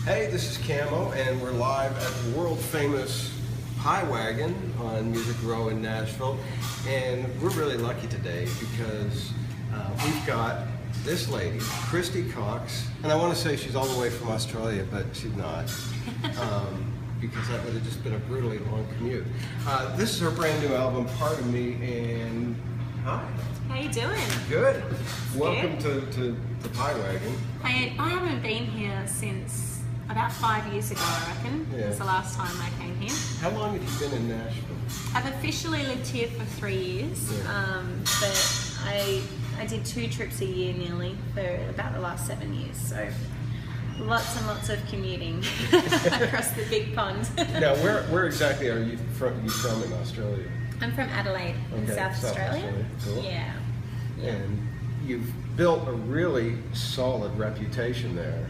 Hey, this is Camo, and we're live at the world-famous Pie Wagon on Music Row in Nashville. And we're really lucky today because we've got this lady, Kristy Cox, and I want to say she's all the way from Australia, but she's not, because that would have just been a brutally long commute. This is her brand new album, Pardon Me, and hi. How you doing? Good. Welcome to the Pie Wagon. I haven't been here since about 5 years ago, I reckon. Yeah. Was the last time I came here. How long have you been in Nashville? I've officially lived here for 3 years, Yeah. but I did 2 trips a year nearly for about the last 7 years. So lots and lots of commuting across the big pond. Now, where exactly are you from in Australia? I'm from Adelaide in South Australia. Cool. Yeah. And you've built a really solid reputation there.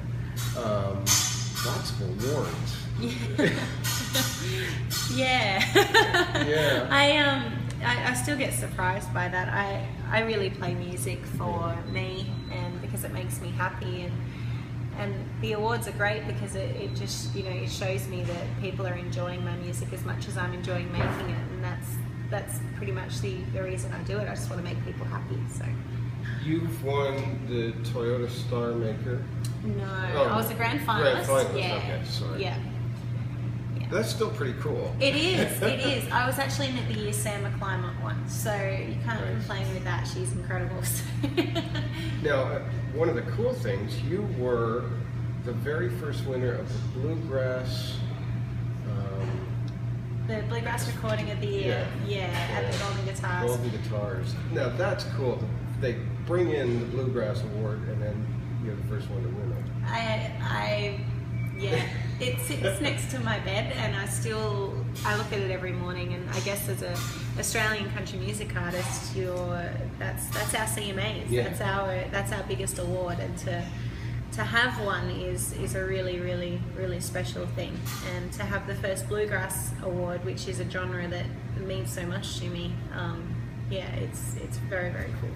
Lots of awards. Yeah. Yeah. I still get surprised by that. I really play music for me and because it makes me happy, and the awards are great because it just, you know, it shows me that people are enjoying my music as much as I'm enjoying making it, and that's pretty much the reason I do it. I just want to make people happy. So. You've won the Toyota Star Maker. No, I was a grand finalist. Yeah. Okay, sorry. Yeah. That's still pretty cool. It is, it is. I was actually in the year Sam McClymont one, so you can't complain with that. She's incredible. Now, one of the cool things, you were the very first winner of the Bluegrass. The Bluegrass Recording of the Year, at the Golden Guitars. Golden Guitars. Now that's cool. They bring in the Bluegrass Award, and then you're the first one to win it. It sits next to my bed, and I look at it every morning. And I guess as a Australian country music artist, that's our CMAs. Yeah. That's our biggest award, and to have one is a really, really, really special thing. And to have the first Bluegrass Award, which is a genre that means so much to me, it's very, very cool.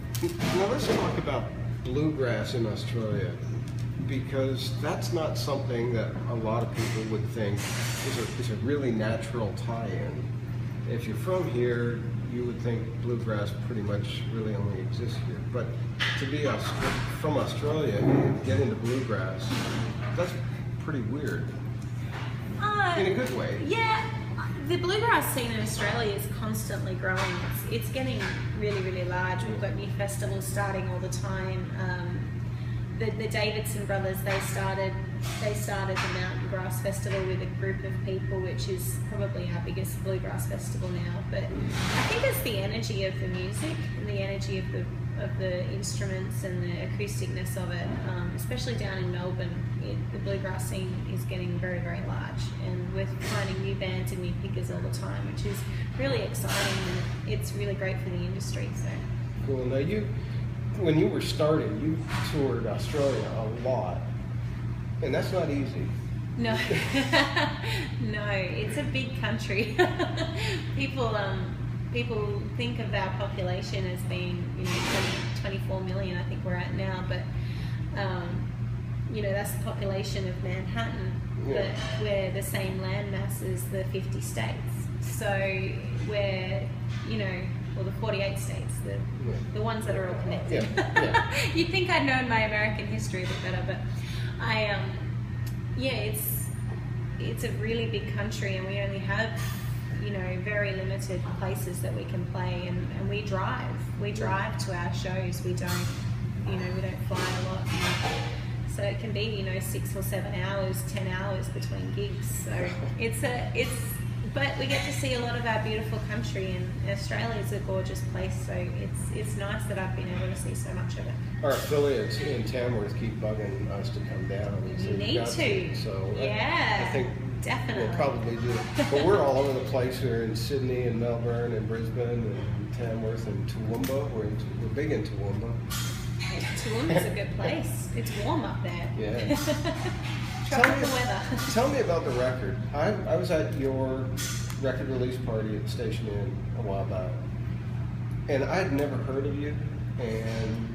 Now let's talk about bluegrass in Australia, because that's not something that a lot of people would think is a really natural tie-in. If you're from here, you would think bluegrass pretty much really only exists here. But to be from Australia and get into bluegrass, that's pretty weird. In a good way. Yeah, the bluegrass scene in Australia is constantly growing. It's getting really, really large. We've got new festivals starting all the time. The Davidson brothers, they started the Mountain Grass Festival with a group of people, which is probably our biggest bluegrass festival now. But I think it's the energy of the music and the energy of the instruments and the acousticness of it, especially down in Melbourne. The bluegrass scene is getting very, very large, and we're finding new bands and new pickers all the time, which is really exciting, and it's really great for the industry. So cool. Now when you were starting, you toured Australia a lot, and that's not easy. No, no, it's a big country. People think of our population as being, 24 million, I think we're at now, but that's the population of Manhattan, but we're the same landmass as the 50 states. So we're, the 48 states, the ones that are all connected. You'd think I'd known my American history a bit better, but it's a really big country, and we only have, very limited places that we can play, and we drive to our shows. We don't fly a lot. So it can be, 6 or 7 hours, 10 hours between gigs. So but we get to see a lot of our beautiful country, and Australia is a gorgeous place. So it's nice that I've been able to see so much of it. Our affiliates in Tamworth keep bugging us to come down. You need to. So yeah, I think definitely. We'll probably do it. But we're all over the place here in Sydney and Melbourne and Brisbane and Tamworth and Toowoomba. We're big in Toowoomba. Toowoomba's a good place. It's warm up there. Yeah. Tropical weather. Tell me about the record. I was at your record release party at the Station Inn a while back, and I'd never heard of you, and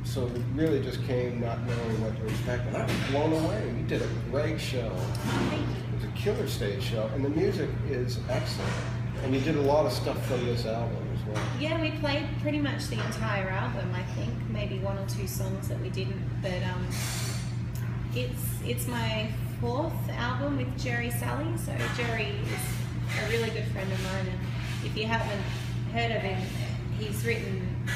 So it really just came not knowing what to expect, and I was blown away. You did a great show. Thank you. It was a killer stage show, and the music is excellent. And you did a lot of stuff from this album as well. Yeah, we played pretty much the entire album, I think. Maybe one or two songs that we didn't, but it's my 4th album with Jerry Salley. So Jerry is a really good friend of mine, and if you haven't heard of him, he's written,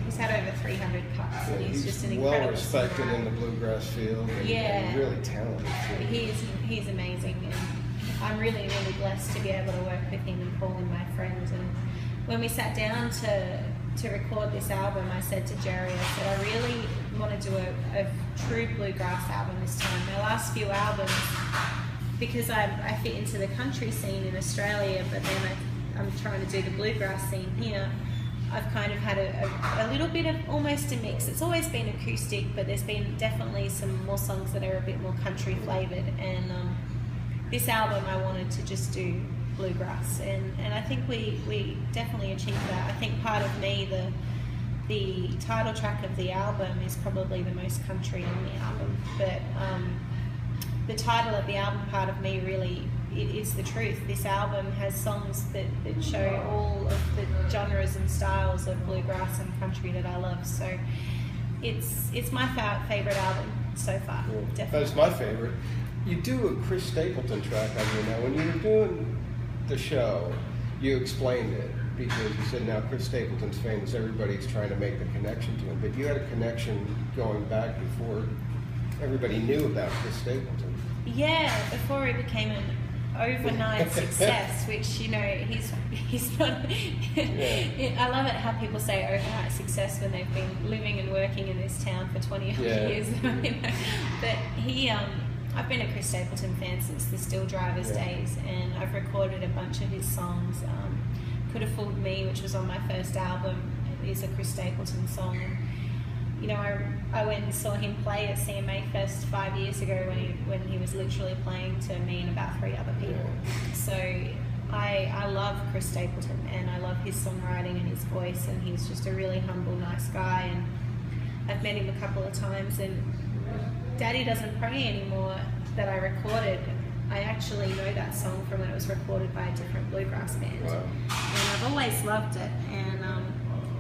he's had over 300 cuts, and he's just an incredible well respected songwriter in the bluegrass field, and really talented too. He's amazing, and I'm really, really blessed to be able to work with him and call him my friend. And when we sat down to record this album, I said to Jerry, I said, I really want to do a true bluegrass album this time. My last few albums, because I fit into the country scene in Australia, but then I'm trying to do the bluegrass scene here, I've kind of had a little bit of almost a mix. It's always been acoustic, but there's been definitely some more songs that are a bit more country flavoured, and this album I wanted to just do bluegrass, and I think we definitely achieved that. I think part of me, the title track of the album is probably the most country on the album, but the title of the album, part of me, really, it's the truth. This album has songs that show all of the genres and styles of bluegrass and country that I love. So it's my favourite album so far, definitely. That's my favourite. You do a Chris Stapleton track on here now. When you were doing the show, you explained it, because you said now Chris Stapleton's famous, everybody's trying to make the connection to him, but you had a connection going back before everybody knew about Chris Stapleton. Yeah, before he became an overnight success, which he's not. Yeah. I love it how people say overnight success when they've been living and working in this town for 20 years. But I've been a Chris Stapleton fan since the Still Drivers days, and I've recorded a bunch of his songs. Could Have Fooled Me, which was on my first album, is a Chris Stapleton song. And, I went and saw him play at CMA Fest 5 years ago when he was literally playing to me and about 3 other people. So I love Chris Stapleton, and I love his songwriting and his voice, and he's just a really humble, nice guy. And I've met him a couple of times, and Daddy Doesn't Pray Anymore that I recorded, I actually know that song from when it was recorded by a different bluegrass band. Wow. And I've always loved it, and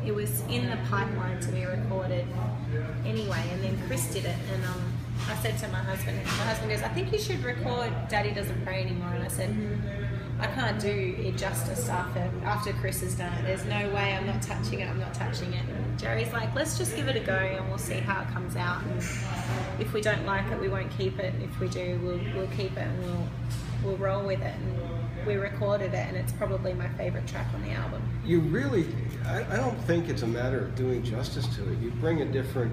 it was in the pipeline to be recorded anyway, and then Chris did it, and I said to my husband, and my husband goes, I think you should record Daddy Doesn't Pray Anymore, and I said, I can't do it justice after Chris has done it. There's no way, I'm not touching it. And Jerry's like, let's just give it a go and we'll see how it comes out, and if we don't like it, we won't keep it. If we do, we'll keep it, and we'll roll with it. And we recorded it, and it's probably my favourite track on the album. You really, I don't think it's a matter of doing justice to it. You bring a different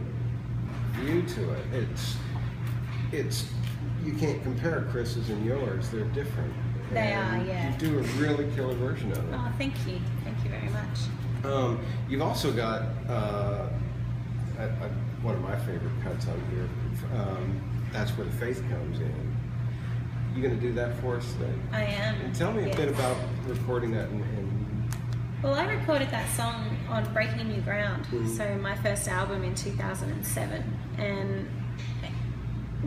view to it. It's you can't compare Chris's and yours. They're different. They are, yeah. You do a really killer version of it. Oh, thank you. Thank you very much. You've also got one of my favorite cuts on here. That's Where the Faith Comes In. You going to do that for us today? I am. And tell me a bit about recording that. Well, I recorded that song on Breaking New Ground, so my first album in 2007. And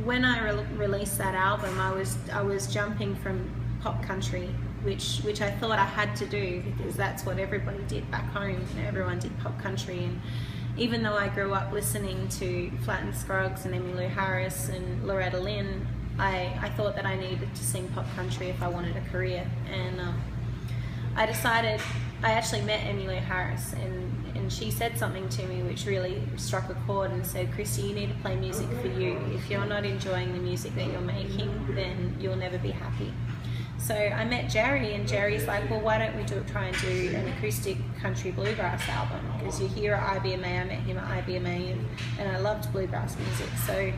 when I released that album, I was jumping from pop country, which I thought I had to do because that's what everybody did back home. Everyone did pop country, and even though I grew up listening to Flatt and Scruggs and Emmylou Harris and Loretta Lynn, I thought that I needed to sing pop country if I wanted a career. And I decided, I actually met Emmylou Harris, and she said something to me which really struck a chord and said, Kristy, you need to play music for you. If you're not enjoying the music that you're making, then you'll never be happy. So I met Jerry, and Jerry's like, well, why don't we try and do an acoustic country bluegrass album? Because you're here at IBMA, I met him at IBMA, and I loved bluegrass music. So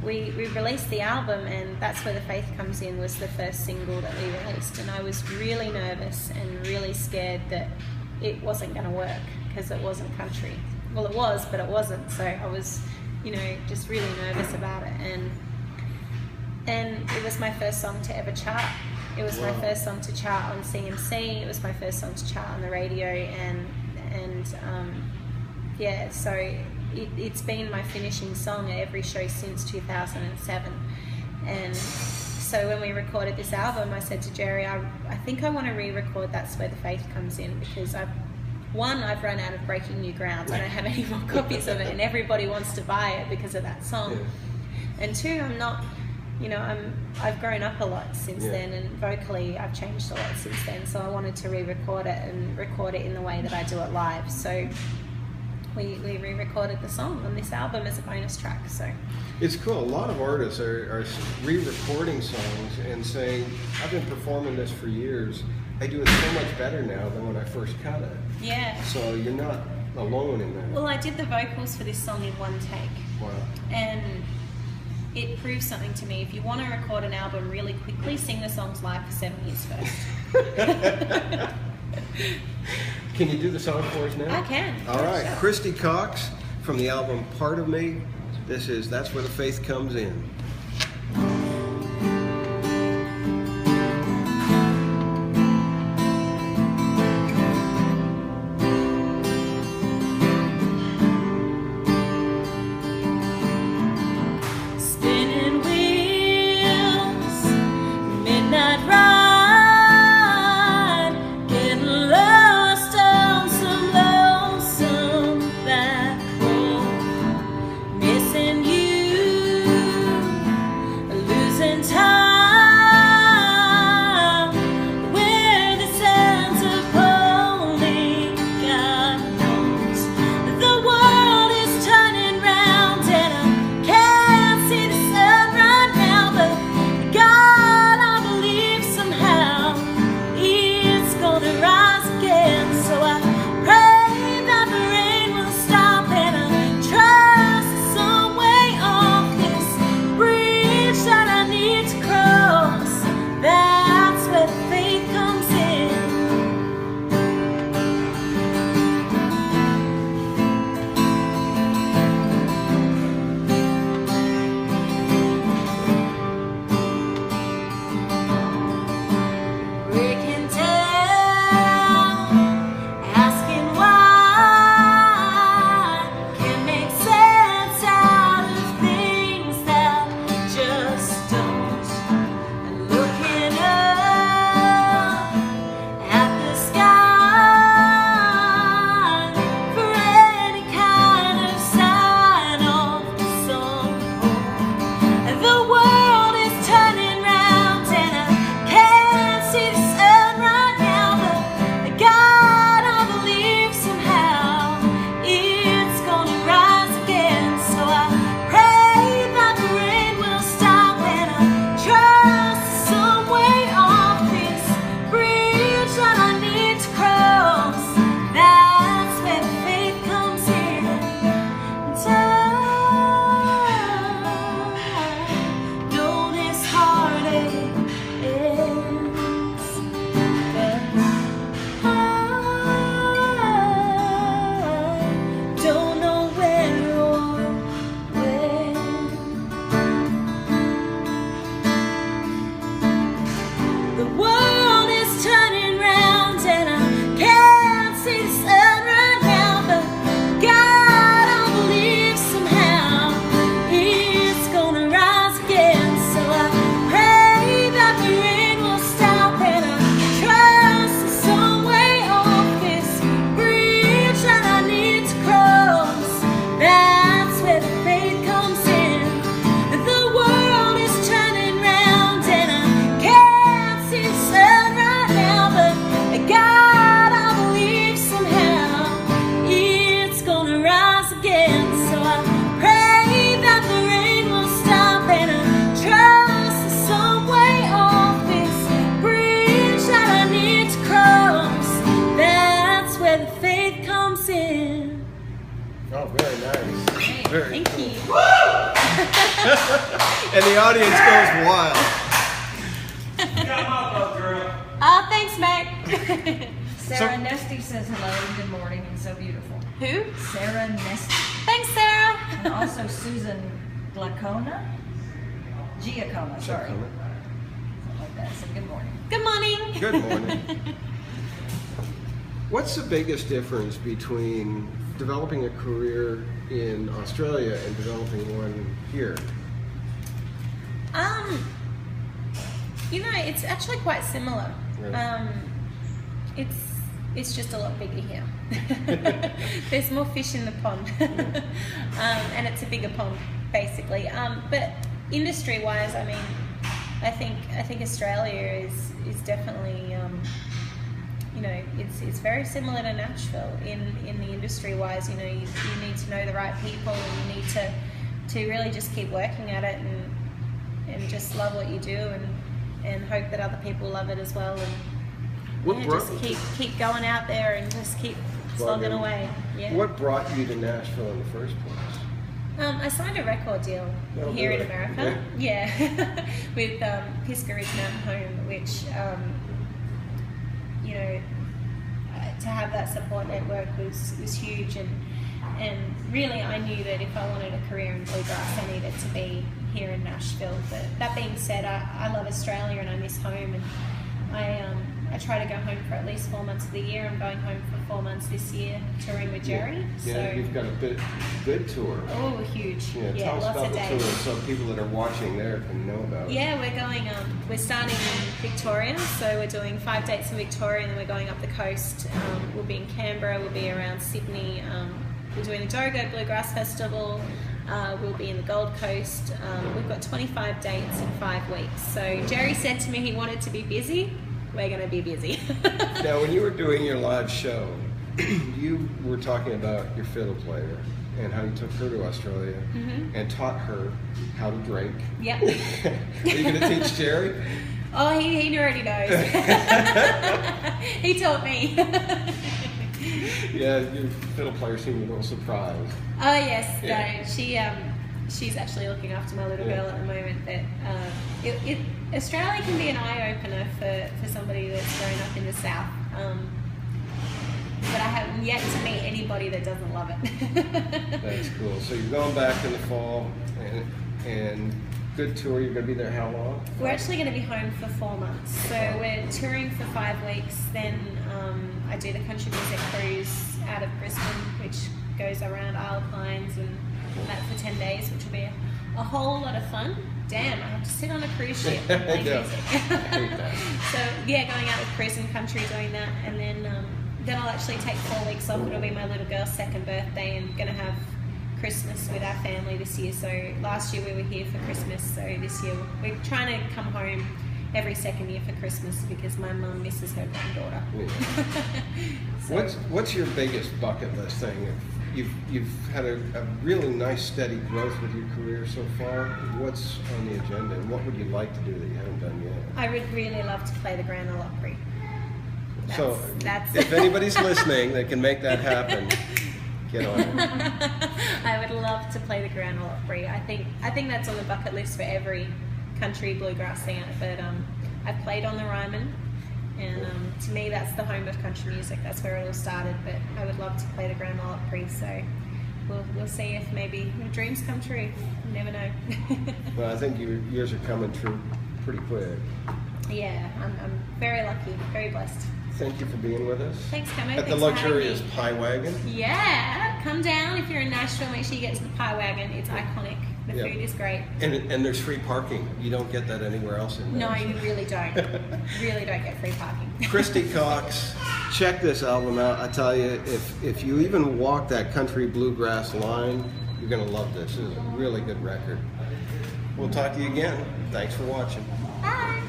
we released the album, and That's Where the Faith Comes In was the first single that we released. And I was really nervous and really scared that it wasn't going to work because it wasn't country. Well, it was, but it wasn't. So I was, just really nervous about it. And it was my first song to ever chart. It was my first song to chart on CMC. It was my first song to chart on the radio, so it's been my finishing song at every show since 2007. And so when we recorded this album, I said to Jerry, I think I want to re-record That's Where the Faith Comes In, because I've run out of Breaking New Ground. I don't have any more copies of it, and everybody wants to buy it because of that song. Yeah. And two, I'm not, I've grown up a lot since then, and vocally I've changed a lot since then. So I wanted to re-record it and record it in the way that I do it live. So we re-recorded the song on this album as a bonus track. So it's cool. A lot of artists are re-recording songs and saying, I've been performing this for years. I do it so much better now than when I first cut it. Yeah. So you're not alone in that. Well, I did the vocals for this song in one take. Wow. And it proves something to me. If you want to record an album really quickly, sing the songs live for 7 years first. Can you do the song for us now? I can. All right. Sure. Kristy Cox from the album Part of Me. This is That's Where the Faith Comes In. Very Thank you. And the audience goes wild. Oh, thanks, mate. Sarah Nesty says hello and good morning and so beautiful. Who? Sarah Nesty. Thanks, Sarah. And also Susan Giacona, sorry. Something like that. So good morning. Good morning. Good morning. What's the biggest difference between developing a career in Australia and developing one here? You know, it's actually quite similar. Right. It's just a lot bigger here. There's more fish in the pond, and it's a bigger pond, basically. But industry-wise, I mean, I think Australia is definitely, you know, it's very similar to Nashville in the industry-wise. You know, you need to know the right people, and you need to really just keep working at it and just love what you do and hope that other people love it as well. And just keep going out there and just keep slogging away. Yeah. What brought you to Nashville in the first place? I signed a record deal here in America. Yeah, with Pisgah Ridge Mountain Home, which you know, to have that support network was huge, and really I knew that if I wanted a career in bluegrass, I needed to be here in Nashville. But that being said, I love Australia and I miss home, and I try to go home for at least 4 months of the year. I'm going home for 4 months this year, touring with Jerry. Yeah, so, you've got a good tour. Oh, huge. Yeah, Yeah, tell us lots about of the days. tour so people that are watching there can know about it. Yeah, we're going, we're starting in Victoria, so we're doing 5 dates in Victoria, and then we're going up the coast. We'll be in Canberra, we'll be around Sydney, we're doing the Dorogo Bluegrass Festival, we'll be in the Gold Coast. We've got 25 dates in 5 weeks. So Jerry said to me he wanted to be busy. We're going to be busy. Now, when you were doing your live show, you were talking about your fiddle player and how you took her to Australia and taught her how to drink. Yep. Are you going to teach Jerry? Oh, he already knows. He taught me. Yeah, your fiddle player seemed a little surprised. Oh yes, Yeah. no, she's actually looking after my little girl at the moment. But Australia can be an eye opener for somebody that's grown up in the South. But I have yet to meet anybody that doesn't love it. That's cool. So you're going back in the fall, and good tour. You're going to be there how long? We're actually going to be home for 4 months. So we're touring for 5 weeks. Then I do the country music cruise out of Brisbane, which goes around Isle of Pines, and that for 10 days, which will be a whole lot of fun. Damn, I have to sit on a cruise ship and play music. I hate that. So yeah, going out with cruising country, doing that, and then I'll actually take 4 weeks off. It'll be my little girl's 2nd birthday, and gonna have Christmas with our family this year. So last year we were here for Christmas, so this year we're trying to come home every 2nd year for Christmas because my mum misses her granddaughter. Yeah. What's your biggest bucket list thing? You've had a really nice steady growth with your career so far. What's on the agenda, and what would you like to do that you haven't done yet? I would really love to play the Grand Ole Opry. That's if anybody's listening that can make that happen, get on it. I would love to play the Grand Ole Opry. I think that's on the bucket list for every country bluegrass singer. But I've played on the Ryman, and to me that's the home of country music. That's where it all started. But I would love to play the Grand Ole Opry. So we'll see if maybe your dreams come true. You never know. Well, I think yours are coming true pretty quick. Yeah, I'm very lucky, very blessed. Thank you for being with us. Thanks, Camo. At the Thanks for having luxurious me. Pie Wagon. Yeah, come down if you're in Nashville. Make sure you get to the Pie Wagon. It's iconic. The Yep. food is great. And there's free parking. You don't get that anywhere else in No, Nashville. you really don't. Really don't get free parking. Kristy Cox, check this album out. I tell you, if you even walk that country bluegrass line, you're going to love this. This is a really good record. We'll talk to you again. Thanks for watching. Bye.